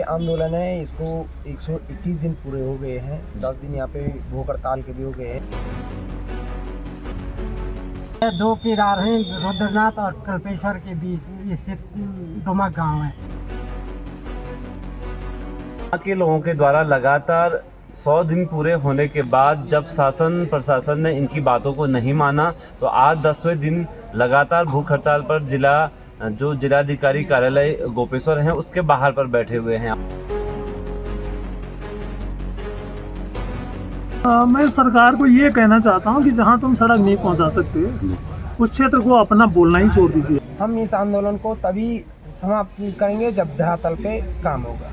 ये आंदोलन है, इसको 121 दिन पूरे हो गए हैं। 10 दिन यहाँ पे भूख हड़ताल के भी हो गए हैं। दो किरार हैं, रुद्रनाथ और कल्पेश्वर के बीच स्थित डुमक गांव है। यहाँ के लोगों के द्वारा लगातार 100 दिन पूरे होने के बाद जब शासन प्रशासन ने इनकी बातों को नहीं माना तो आज 10वें दिन लगातार भूख हड़ताल पर जिलाधिकारी कार्यालय गोपेश्वर है उसके बाहर पर बैठे हुए हैं। मैं सरकार को ये कहना चाहता हूँ कि जहाँ तुम सड़क नहीं पहुँचा सकते उस क्षेत्र को अपना बोलना ही छोड़ दीजिए। हम इस आंदोलन को तभी समाप्त करेंगे जब धरातल पे काम होगा।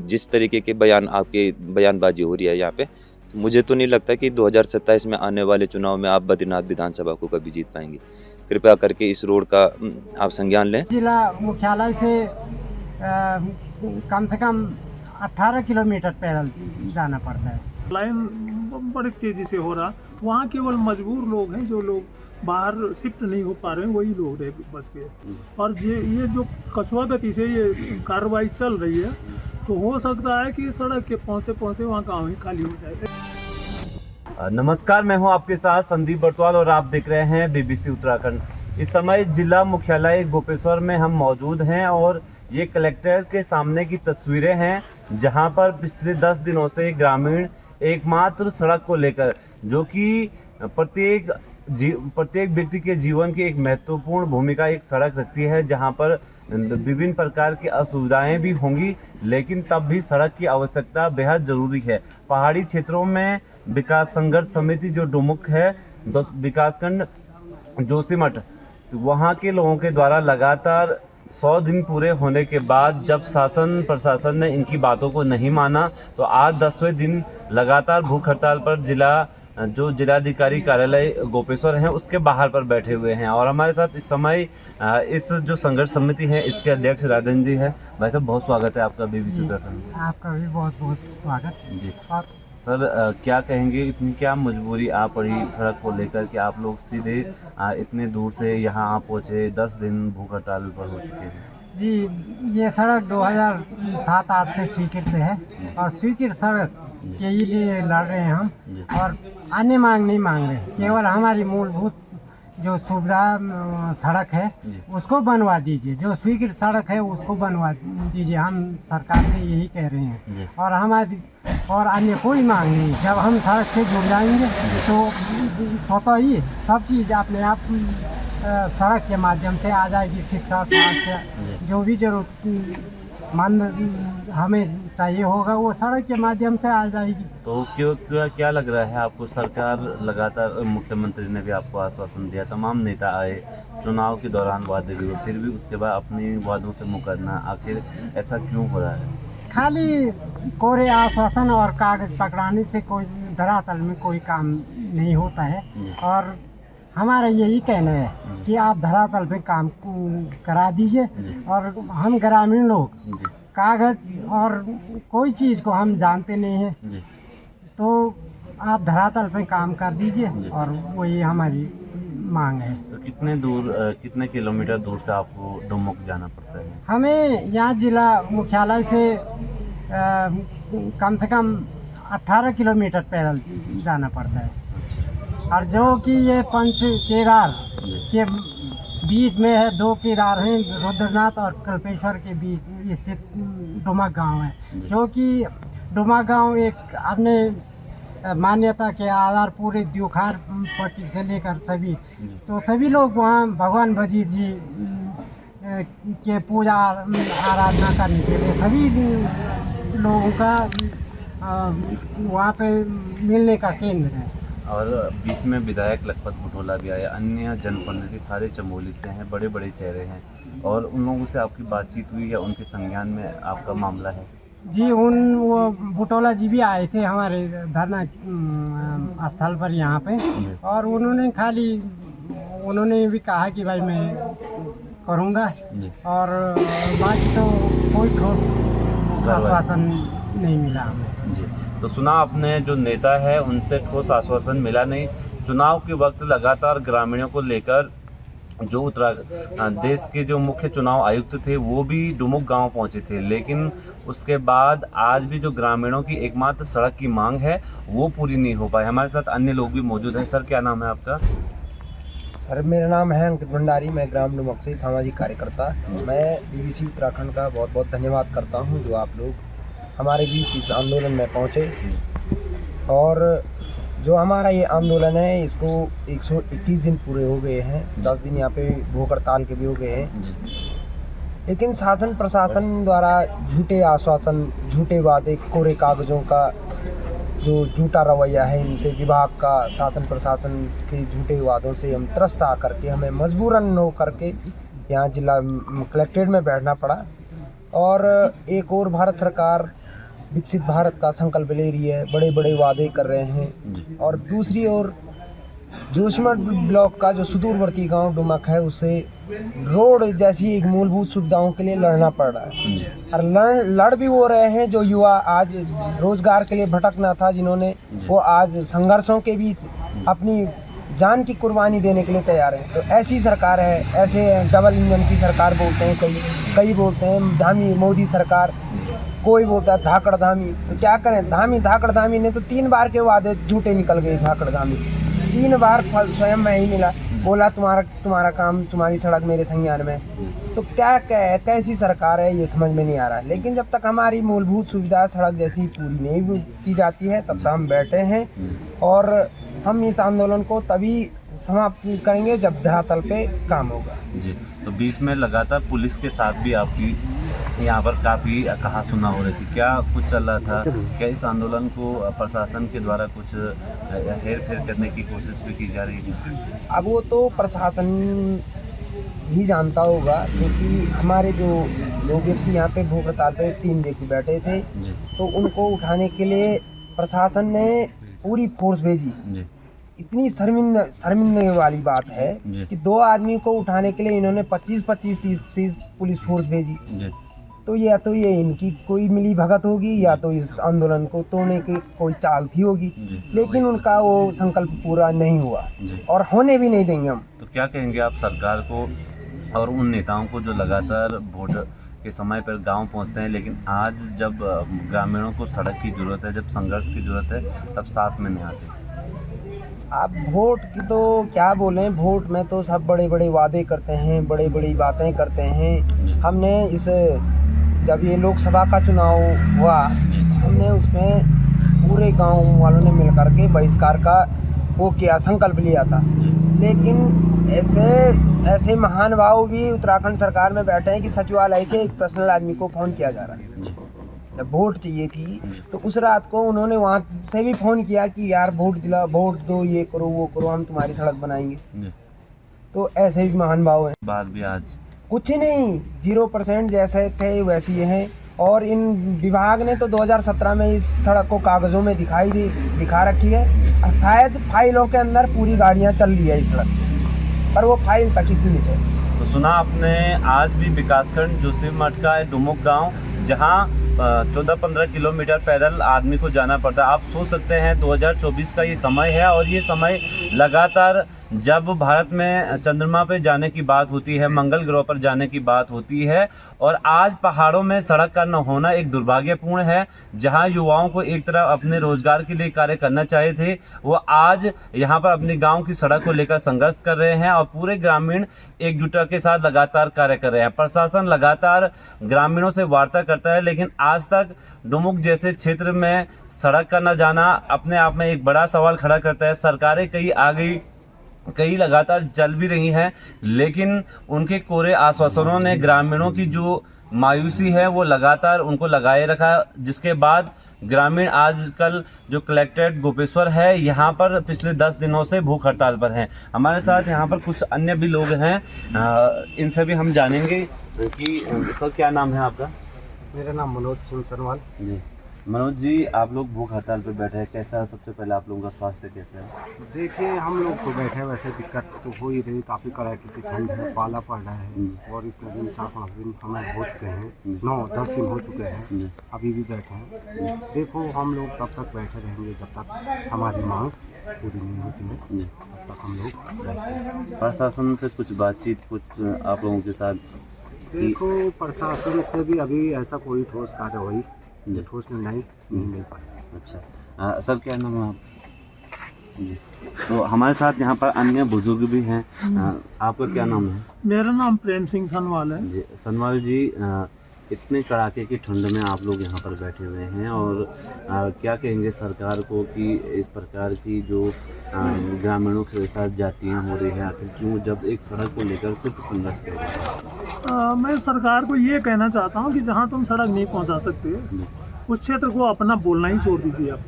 जिस तरीके के आपके बयानबाजी हो रही है यहाँ पे, तो मुझे तो नहीं लगता कि 2027 में आने वाले चुनाव में आप बद्रीनाथ विधानसभा को कभी जीत पाएंगे। कृपया करके इस रोड का आप संज्ञान लें। जिला मुख्यालय से कम से कम 18 किलोमीटर पैदल जाना पड़ता है। लाइन बड़ी तेजी से हो रहा, वहाँ केवल मजबूर लोग हैं, जो लोग बाहर शिफ्ट नहीं हो पा रहे हैं वही लोग रह बच गए। और ये जो कछुआ गति से ये कार्रवाई चल रही है, तो हो सकता है कि सड़क के पहुँचते पहुँचते वहाँ गाँव ही खाली हो जाए। नमस्कार, मैं हूं आपके साथ संदीप बरतवाल और आप देख रहे हैं बीबीसी उत्तराखंड। इस समय जिला मुख्यालय गोपेश्वर में हम मौजूद हैं और ये कलेक्टर के सामने की तस्वीरें हैं जहां पर पिछले 10 दिनों से ग्रामीण एकमात्र सड़क को लेकर, जो कि प्रत्येक व्यक्ति के जीवन की एक महत्वपूर्ण भूमिका एक सड़क रखती है, जहां पर विभिन्न प्रकार की असुविधाएं भी होंगी, लेकिन तब भी सड़क की आवश्यकता बेहद जरूरी है। पहाड़ी क्षेत्रों में विकास संघर्ष समिति जो डुमुक है, विकासखंड जोशीमठ, वहां के लोगों के द्वारा लगातार 100 दिन पूरे होने के बाद जब शासन प्रशासन ने इनकी बातों को नहीं माना तो आज 10वें दिन लगातार भूख हड़ताल पर जिलाधिकारी कार्यालय गोपेश्वर है उसके बाहर पर बैठे हुए हैं। और हमारे साथ इस समय इस जो संघर्ष समिति है इसके अध्यक्ष राजन जी है। भाई साहब, बहुत स्वागत है आपका बीबीसी उत्तराखंड। आपका भी बहुत बहुत स्वागत जी। और सर, क्या कहेंगे, इतनी क्या मजबूरी आ पड़ी सड़क को लेकर कि आप लोग सीधे इतने दूर से यहाँ आ पहुँचे? 10 दिन भूख हड़ताल पर हो चुके हैं। जी, ये सड़क 2007-8 से स्वीकृत है और स्वीकृत सड़क के लिए लड़ रहे हैं हम, और अन्य मांग नहीं मांग रहे। केवल हमारी मूलभूत जो सुविधा सड़क है उसको बनवा दीजिए, जो स्वीकृत सड़क है उसको बनवा दीजिए। हम सरकार से यही कह रहे हैं और हमारी और अन्य कोई मांग नहीं। जब हम सड़क से जुड़ जाएंगे तो स्वतः ही सब चीज़ अपने आप सड़क के माध्यम से आ जाएगी। शिक्षा, स्वास्थ्य, जो भी जरूरतमंद हमें चाहिए होगा वो सड़क के माध्यम से आ जाएगी। तो क्या लग रहा है आपको? सरकार लगातार, मुख्यमंत्री ने भी आपको आश्वासन दिया, तमाम नेता आए, चुनाव के दौरान वादे भी हुए, फिर भी उसके बाद अपनी वादों से मुकरना, आखिर ऐसा क्यों हो रहा है? खाली कोरे आश्वासन और कागज पकड़ाने से कोई धरातल में कोई काम नहीं होता है। और हमारा यही कहना है कि आप धरातल पे काम करा दीजिए। और हम ग्रामीण लोग कागज और कोई चीज़ को हम जानते नहीं हैं, तो आप धरातल पे काम कर दीजिए और वही हमारी मांग है। तो कितने किलोमीटर दूर से आपको डुमुक जाना पड़ता है? हमें यहाँ जिला मुख्यालय से कम से कम 18 किलोमीटर पैदल जाना पड़ता है। और जो कि ये पंच केदार के बीच में है, 2 किरार हैं, रुद्रनाथ और कल्पेश्वर के बीच स्थित डुमक गांव है, जो कि डुमक गांव एक अपने मान्यता के आधार पूरे द्योखार पट्टी से लेकर सभी लोग वहाँ भगवान वजीर जी के पूजा आराधना करने के लिए सभी लोगों का वहाँ पे मिलने का केंद्र है। और बीच में विधायक लखपत बुटोला भी आया, अन्य जनप्रतिनिधि सारे चमोली से हैं, बड़े बड़े चेहरे हैं, और उन लोगों से आपकी बातचीत हुई या उनके संज्ञान में आपका मामला है? जी, वो बुटोला जी भी आए थे हमारे धरना स्थल पर यहाँ पे, और उन्होंने भी कहा कि भाई मैं करूँगा, और बाकी तो कोई ठोस आश्वासन नहीं मिला हमें। जी, तो सुना आपने, जो नेता है उनसे ठोस आश्वासन मिला नहीं। चुनाव के वक्त लगातार ग्रामीणों को लेकर जो देश के जो मुख्य चुनाव आयुक्त थे वो भी डुमुक गांव पहुंचे थे, लेकिन उसके बाद आज भी जो ग्रामीणों की एकमात्र सड़क की मांग है वो पूरी नहीं हो पाई। हमारे साथ अन्य लोग भी मौजूद हैं। सर, क्या नाम है आपका? सर, मेरा नाम है अंकित भंडारी, मैं ग्राम डुमुक से सामाजिक कार्यकर्ता। मैं BBC उत्तराखंड का बहुत बहुत धन्यवाद करता हूं जो आप लोग हमारे बीच इस आंदोलन में पहुंचे। और जो हमारा ये आंदोलन है इसको 121 दिन पूरे हो गए हैं, 10 दिन यहाँ पे भूख हड़ताल के भी हो गए हैं। लेकिन शासन प्रशासन द्वारा झूठे आश्वासन, झूठे वादे, कोरे कागज़ों का जो झूठा रवैया है, इनसे विभाग का, शासन प्रशासन के झूठे वादों से हम त्रस्त आकर के हमें मजबूरन हो करके यहाँ जिला कलेक्ट्रेट में बैठना पड़ा। और एक और भारत सरकार विकसित भारत का संकल्प ले रही है, बड़े बड़े वादे कर रहे हैं। और दूसरी ओर जोशीमठ ब्लॉक का जो सुदूरवर्ती गांव डुमक है उसे रोड जैसी एक मूलभूत सुविधाओं के लिए लड़ना पड़ रहा है। और लड़ भी वो रहे हैं जो युवा आज रोजगार के लिए भटकना था, जिन्होंने वो आज संघर्षों के बीच अपनी जान की कुर्बानी देने के लिए तैयार है। तो ऐसी सरकार है, ऐसे डबल इंजन की सरकार बोलते हैं, कई बोलते हैं धामी मोदी सरकार, कोई बोलता है धाकड़ धामी। तो क्या करें, धाकड़ धामी ने तो 3 बार के वादे झूठे निकल गए। धाकड़ धामी 3 बार फल स्वयं में ही मिला, बोला तुम्हारा काम, तुम्हारी सड़क मेरे संज्ञान में। तो कैसी सरकार है ये समझ में नहीं आ रहा है। लेकिन जब तक हमारी मूलभूत सुविधा सड़क जैसी पूरी नहीं की जाती है तब तक हम बैठे हैं। और हम इस आंदोलन को तभी समाप्त करेंगे जब धरातल पे काम होगा। जी, तो बीच में लगातार पुलिस के साथ भी आपकी यहाँ पर काफ़ी कहा सुना हो रही थी, क्या कुछ चल रहा था? क्या इस आंदोलन को प्रशासन के द्वारा कुछ हेर फेर करने की कोशिश भी की जा रही है? अब वो तो प्रशासन ही जानता होगा, क्योंकि हमारे जो लोग व्यक्ति यहाँ पे भूख हड़ताल पे 3 व्यक्ति बैठे थे, तो उनको उठाने के लिए प्रशासन ने पूरी फोर्स भेजी। इतनी शर्मिंदगी वाली बात है कि 2 आदमी को उठाने के लिए इन्होंने 25-30 पुलिस फोर्स भेजी। तो या तो ये इनकी कोई मिली भगत होगी या तो इस आंदोलन को तोड़ने की कोई चाल थी होगी। लेकिन उनका वो संकल्प पूरा नहीं हुआ और होने भी नहीं देंगे हम। तो क्या कहेंगे आप सरकार को और उन नेताओं को जो लगातार वोट के समय पर गांव पहुंचते हैं, लेकिन आज जब ग्रामीणों को सड़क की ज़रूरत है, जब संघर्ष की ज़रूरत है, तब साथ में नहीं आते? आप वोट की तो क्या बोलें, वोट में तो सब बड़े बड़े वादे करते हैं, बड़ी बड़ी बातें करते हैं। हमने जब ये लोकसभा का चुनाव हुआ हमने उसमें पूरे गांव वालों ने मिलकर के बहिष्कार का वो किया, संकल्प लिया था। लेकिन ऐसे महानुभाव भी उत्तराखंड सरकार में बैठे हैं कि सचिवालय से एक पर्सनल आदमी को फ़ोन किया जा रहा है। जब वोट चाहिए थी तो उस रात को उन्होंने वहाँ से भी फ़ोन किया कि यार वोट दो, ये करो वो करो, हम तुम्हारी सड़क बनाएंगे। तो ऐसे भी महानुभाव हैं। बात भी आज कुछ नहीं, 0% जैसे थे वैसे ही हैं। और इन विभाग ने तो 2017 में इस सड़क को कागज़ों में दिखा रखी है, और शायद फाइलों के अंदर पूरी गाड़ियां चल रही है इस सड़क, पर वो फाइल तक ही सीमित है। तो सुना आपने, आज भी विकासखंड जोशीमठ का डुमुक गांव, जहां 14-15 किलोमीटर पैदल आदमी को जाना पड़ता है। आप सोच सकते हैं 2024 का ये समय है, और ये समय लगातार जब भारत में चंद्रमा पे जाने की बात होती है, मंगल ग्रह पर जाने की बात होती है, और आज पहाड़ों में सड़क का न होना एक दुर्भाग्यपूर्ण है। जहां युवाओं को एक तरफ अपने रोजगार के लिए कार्य करना चाहिए थे, वो आज यहां पर अपने गांव की सड़क को लेकर संघर्ष कर रहे हैं, और पूरे ग्रामीण एकजुटता के साथ लगातार कार्य कर रहे हैं। प्रशासन लगातार ग्रामीणों से वार्ता करता है, लेकिन आज तक डुमुक जैसे क्षेत्र में सड़क का न जाना अपने आप में एक बड़ा सवाल खड़ा करता है। सरकारें कई आ गई, कई लगातार चल भी रही हैं, लेकिन उनके कोरे आश्वासनों ने ग्रामीणों की जो मायूसी है वो लगातार उनको लगाए रखा, जिसके बाद ग्रामीण आजकल जो कलेक्ट्रेट गोपेश्वर है यहाँ पर पिछले 10 दिनों से भूख हड़ताल पर हैं। हमारे साथ यहाँ पर कुछ अन्य भी लोग हैं, इनसे भी हम जानेंगे कि सर क्या नाम है आपका? मेरा नाम मनोज सिंह सरवाल। जी, मनोज जी, आप लोग भूख हड़ताल पे बैठे हैं, कैसा सबसे पहले आप लोगों का स्वास्थ्य कैसा है? देखिए, हम लोग तो बैठे वैसे दिक्कत तो हो ही रही, काफ़ी कड़ाके की ठंड है, पाला पड़ रहा है और इतने दिन 4-5 दिन हमें हो चुके हैं, 9-10 दिन हो चुके हैं, अभी भी बैठे हैं। देखो, हम लोग तब तक बैठे रहेंगे जब तक हमारी मांग पूरी नहीं होती है, तब तक हम लोग बैठे हैं। प्रशासन से कुछ बातचीत कुछ आप लोगों के साथ? देखो, प्रशासन से भी अभी ऐसा कोई ठोस कार्रवाई ठोस निर्णय नहीं मिल पाया। अच्छा, सर क्या नाम है आप? जी, तो हमारे साथ यहाँ पर अन्य बुजुर्ग भी हैं। आपका क्या नाम है? मेरा नाम प्रेम सिंह सनवाल है। जी, सनवाल जी, इतने कड़ाके की ठंड में आप लोग यहाँ पर बैठे हुए हैं और क्या कहेंगे सरकार को कि इस प्रकार की जो ग्रामीणों के साथ जातियाँ हो रही हैं, आखिर क्यों, जब एक सड़क को लेकर सिर्फ संघर्ष कर रहे हैं? मैं सरकार को ये कहना चाहता हूँ कि जहाँ तुम सड़क नहीं पहुँचा सकते उस क्षेत्र को अपना बोलना ही छोड़ दीजिए आप,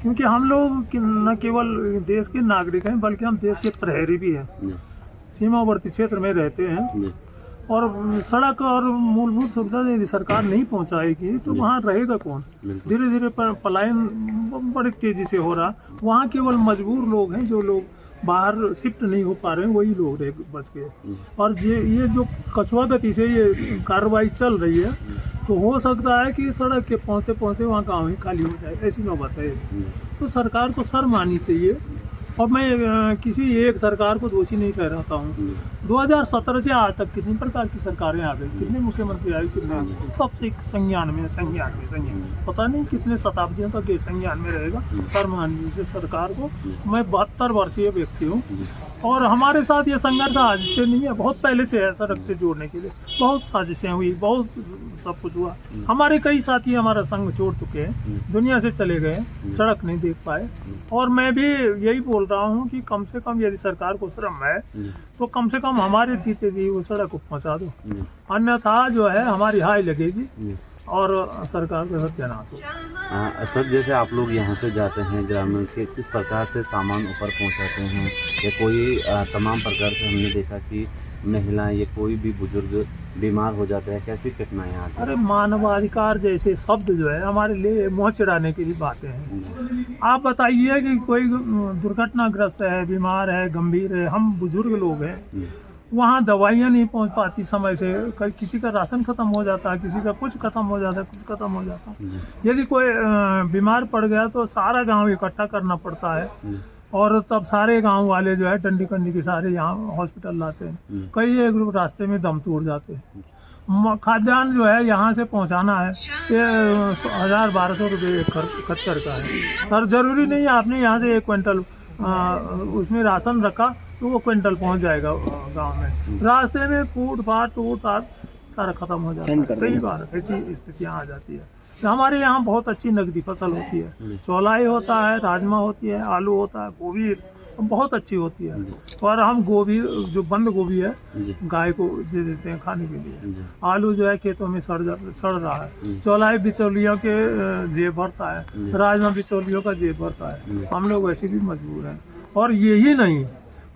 क्योंकि हम लोग न केवल देश के नागरिक हैं बल्कि हम देश के प्रहरी भी हैं, सीमावर्ती क्षेत्र में रहते हैं और सड़क और मूलभूत सुविधा यदि सरकार नहीं पहुंचाएगी तो वहाँ रहेगा कौन? धीरे धीरे पलायन बड़ी तेजी से हो रहा। वहाँ केवल मजबूर लोग हैं, जो लोग बाहर शिफ्ट नहीं हो पा रहे हैं वही लोग रह बच गए। और ये जो कछुआ गति से ये कार्रवाई चल रही है तो हो सकता है कि सड़क के पहुँचते पहुँचते वहाँ गाँव ही खाली हो जाए, ऐसी नौबत है। तो सरकार को शर्म आनी चाहिए और मैं किसी एक सरकार को दोषी नहीं ठहराता हूँ। 2017 से आज तक कितनी प्रकार की सरकारें आ गई, कितने मुख्यमंत्री आए, कितने सबसे संज्ञान में पता नहीं कितने शताब्दियों तक ये संज्ञान में रहेगा। शर्म आनी से सरकार को। मैं 72 वर्षीय व्यक्ति हूँ और हमारे साथ ये संघर्ष आज से नहीं है, बहुत पहले से है। सड़क से जोड़ने के लिए बहुत साजिशें हुई, बहुत सब कुछ हुआ। हमारे कई साथी हमारा संघ छोड़ चुके हैं, दुनिया से चले गए, सड़क नहीं देख पाए। और मैं भी यही बोल रहा हूँ कि कम से कम यदि सरकार को शर्म है तो कम से कम हमारे जीते जी वो सड़क को पहुँचा दो, अन्यथा जो है हमारी हाई लगेगी और सरकार का सत्यानाश हो। सर, जैसे आप लोग यहाँ से जाते हैं ग्रामीण के, किस प्रकार से सामान ऊपर पहुँचाते हैं या कोई तमाम प्रकार से हमने देखा कि महिलाएं या कोई भी बुजुर्ग बीमार हो जाते हैं, कैसी कठिनाइयाँ आती हैं? अरे मानवाधिकार जैसे शब्द जो है हमारे लिए मुँह चिढ़ाने की भी बातें हैं। आप बताइए कि कोई दुर्घटनाग्रस्त है, बीमार है, गंभीर है, हम बुजुर्ग लोग हैं, वहाँ दवाइयाँ नहीं पहुँच पाती समय से, किसी का राशन खत्म हो जाता है, किसी का कुछ खत्म हो जाता है, कुछ खत्म हो जाता है। यदि कोई बीमार पड़ गया तो सारा गांव इकट्ठा करना पड़ता है और तब सारे गांव वाले जो है डंडी कंडी के सारे यहाँ हॉस्पिटल लाते हैं। कई एक रास्ते में दम तोड़ जाते हैं। खाद्यान्न जो है यहाँ से पहुँचाना है, ये 1000-1200 रुपये खच्चर का है। और ज़रूरी नहीं है आपने यहाँ से 1 क्विंटल उसमें राशन रखा तो वो क्विंटल पहुंच जाएगा गांव में। रास्ते में फूट फाट सारा खत्म हो जाता है। कई बार ऐसी स्थितियाँ आ जाती है। तो हमारे यहाँ बहुत अच्छी नकदी फसल होती है, चौलाई होता है, राजमा होती है, आलू होता है, गोभी बहुत अच्छी होती है। और हम गोभी जो बंद गोभी है गाय को दे देते हैं खाने के लिए। आलू जो है खेतों में सड़ रहा है। चौलाई बिचौलियों के जेब भरता है, राजमा बिचौलियों का जेब भरता है। हम लोग वैसे भी मजबूर हैं। और यही नहीं,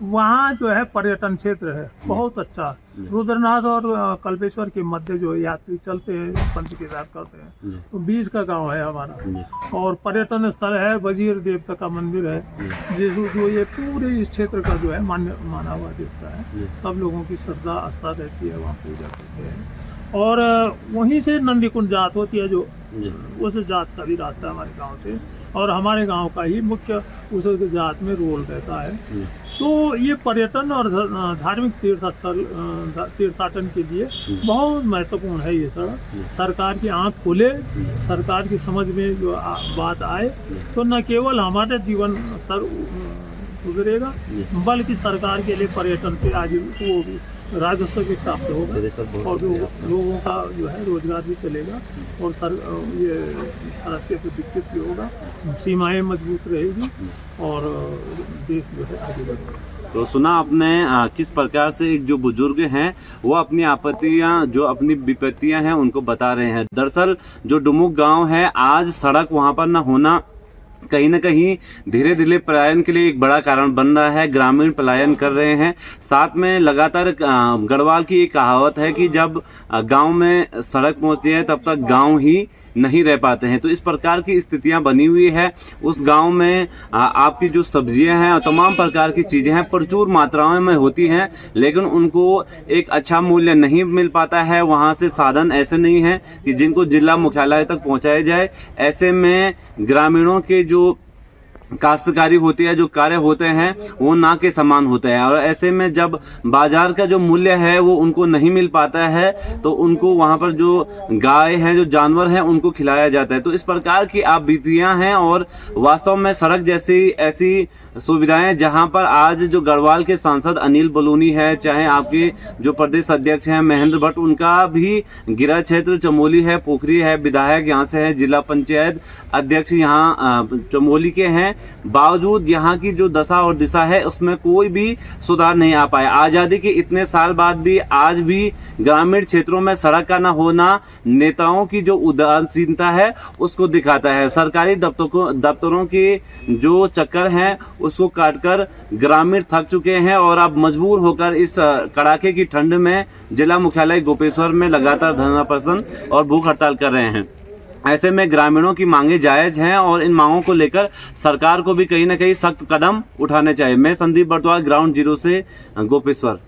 वहाँ जो है पर्यटन क्षेत्र है बहुत अच्छा। रुद्रनाथ और कल्पेश्वर के मध्य जो यात्री चलते हैं, पंच केदार करते हैं, तो बीच का गांव है हमारा। और पर्यटन स्थल है, वजीर देवता का मंदिर है, जो ये पूरे इस क्षेत्र का जो है माना हुआ देवता है। सब लोगों की श्रद्धा आस्था रहती है, वहाँ पूजा करते हैं। और वहीं से नंदी कुंड जात होती है, जो उस जात का भी रास्ता है हमारे गाँव से, और हमारे गांव का ही मुख्य उस जात में रोल रहता है। तो ये पर्यटन और धार्मिक तीर्थाटन के लिए बहुत महत्वपूर्ण है ये सड़क। सरकार की आंख खोले, सरकार की समझ में जो बात आए तो न केवल हमारा जीवन स्तर सुधरेगा बल्कि सरकार के लिए पर्यटन से आज वो भी राजस्व भी प्राप्त होगा और लोगों का जो है रोजगार भी चलेगा और ये सारा क्षेत्र विकसित भी होगा, सीमाएं मजबूत रहेगी और देश जो है आगे बढ़ेगा। तो सुना आपने किस प्रकार से एक जो बुजुर्ग हैं वो अपनी आपत्तियां, जो अपनी विपत्तियां हैं उनको बता रहे हैं। दरअसल जो डुमुक गांव है, आज सड़क वहां पर न होना कहीं न कहीं धीरे धीरे पलायन के लिए एक बड़ा कारण बन रहा है। ग्रामीण पलायन कर रहे हैं। साथ में लगातार गढ़वाल की एक कहावत है कि जब गांव में सड़क पहुंचती है तब तक गांव ही नहीं रह पाते हैं। तो इस प्रकार की स्थितियां बनी हुई है। उस गांव में आपकी जो सब्जियां हैं और तमाम प्रकार की चीज़ें हैं प्रचुर मात्राओं में होती हैं, लेकिन उनको एक अच्छा मूल्य नहीं मिल पाता है। वहां से साधन ऐसे नहीं हैं कि जिनको जिला मुख्यालय तक पहुंचाया जाए। ऐसे में ग्रामीणों के जो काश्तकारी होती है, जो कार्य होते हैं, वो ना के समान होते हैं। और ऐसे में जब बाजार का जो मूल्य है वो उनको नहीं मिल पाता है, तो उनको वहाँ पर जो गाय हैं, जो जानवर हैं, उनको खिलाया जाता है। तो इस प्रकार की आप बीतियाँ हैं। और वास्तव में सड़क जैसी ऐसी सुविधाएं जहां पर आज जो गढ़वाल के सांसद अनिल बलूनी है, चाहे आपके जो प्रदेश अध्यक्ष हैं महेंद्र भट्ट, उनका भी गिरा क्षेत्र चमोली है, पोखरी है, विधायक यहाँ से है, जिला पंचायत अध्यक्ष यहाँ चमोली के हैं, बावजूद यहाँ की जो दशा और दिशा है उसमें कोई भी सुधार नहीं आ पाया। आज़ादी के इतने साल बाद भी आज भी ग्रामीण क्षेत्रों में सड़क का न होना नेताओं की जो उदासीनता है उसको दिखाता है। सरकारी दफ्तरों के जो चक्कर हैं उसको काटकर ग्रामीण थक चुके हैं और अब मजबूर होकर इस कड़ाके की ठंड में जिला मुख्यालय गोपेश्वर में लगातार धरना प्रदर्शन और भूख हड़ताल कर रहे हैं। ऐसे में ग्रामीणों की मांगे जायज हैं और इन मांगों को लेकर सरकार को भी कहीं ना कहीं सख्त कदम उठाने चाहिए। मैं संदीप बर्तवाल, ग्राउंड जीरो से गोपेश्वर।